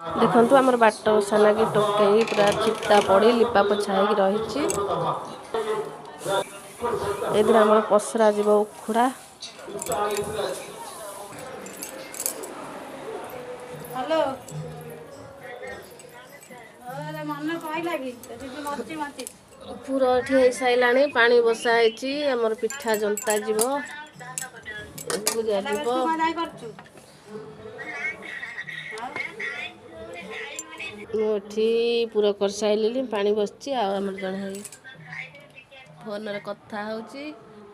देखंतु हमर बाट ओसा लागी टोकेई पूरा चित्ता पड़ी लिपा पोछा होगी रही। एदिन हमर पसरा जीव उखुड़ा। हेलो अरे मन कहला कि दीदी मची मची पूरा एठी हो साइलानी पानी बसा होईची हमर पिठा जंता जीव पूजा ହେଲା जीव ବେଶୀ କଣ ଯାଇ କରୁଛୁ मोठी पूरा कर साइलिनी पानी बसची आ हमर जण है फोन रे कथा होची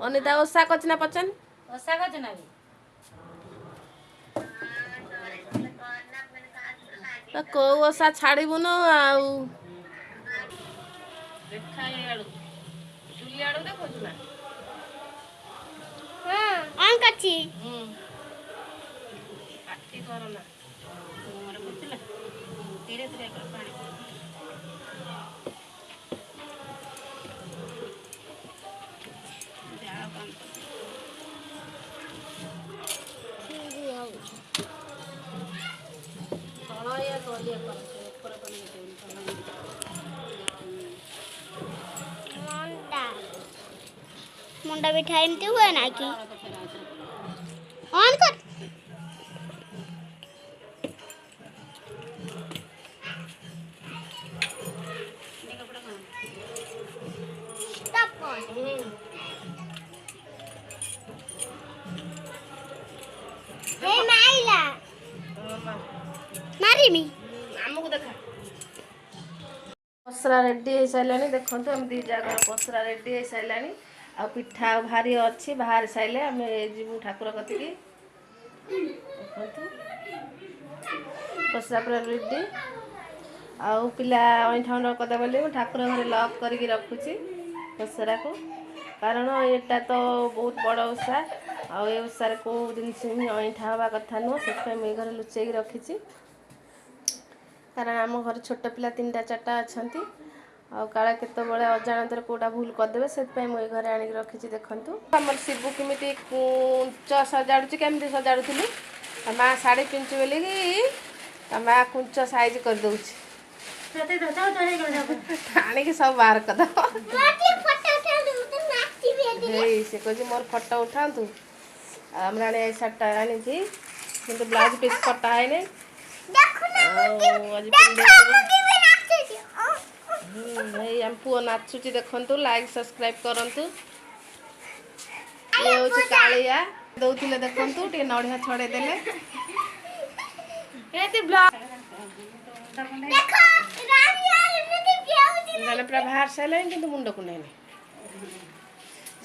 अनिता ओसा कचना पचन ଓଷା କରୁଛୁ ନା को ओसा छाड़बुन आउ देखा आड़ू चुली आड़ू देखु ना ऑन करछी पाटी करना ମୋର ବୁଝିଲା ଧୀରେ ଧୀରେ कर पानी ଯାଅ କାମ ତଳ ଇଏ ତଳିଆ କର ଉପର ପାଣି ଦେଉନି मुंडा बिठा एमती हुआ ना कि ऑन कर स्टॉप हे माइला मारी मी आमको देखा पसरा रेडी हो सारे देखो हम दी जगह पसरा रेडी हो सारे आ पिठा भारी अच्छी बाहर सारे आम जीवु ठाकुर कति पसरा पूरा रेडी आउ पिला अईठा अंड कदे बोली ठाकुर घर लक करके रखुची पसरा को कारण एटा तो बहुत बड़ ओषा आषार कौ जिन अईठा हवा कथा नुह से मुझे घर लुचेक रखी कारण आम घर छोट पिला 3टा 4टा अच्छा आ काला केत बड़े अजाणतर कोटा भूल करदे से मुझे घर आणिक रखी देखु आम शिबू कमी कुंच सजाड़ू केमी सजाड़ू माँ शाढ़ी पिंचु बोली कि माँ कुंच साइज करदे आणिक सब बाहर कर से कह मोर फटो उठातु राणी सार्टा आनी कि ब्लाउज पीस कटा है पुओ नाचुची देखु लाइक सब्सक्राइब करंतु ये हूँ कालिया दौले देखु टे नड़िया छड़े देले पूरा बाहर सारे कि मुंड को नहीं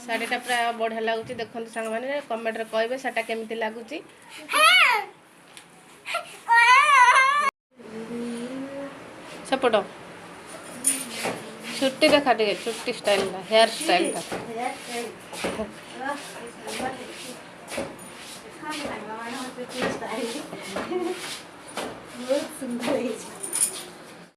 शाढ़ीटा पूरा बढ़िया लगुच देखते सांग मैंने कमेंट रे कहे साटा केमती लगुच सेपट छुट्टी देखा टे छुट्टी स्टाइल था हेयर स्टाइल था बहुत सुंदर है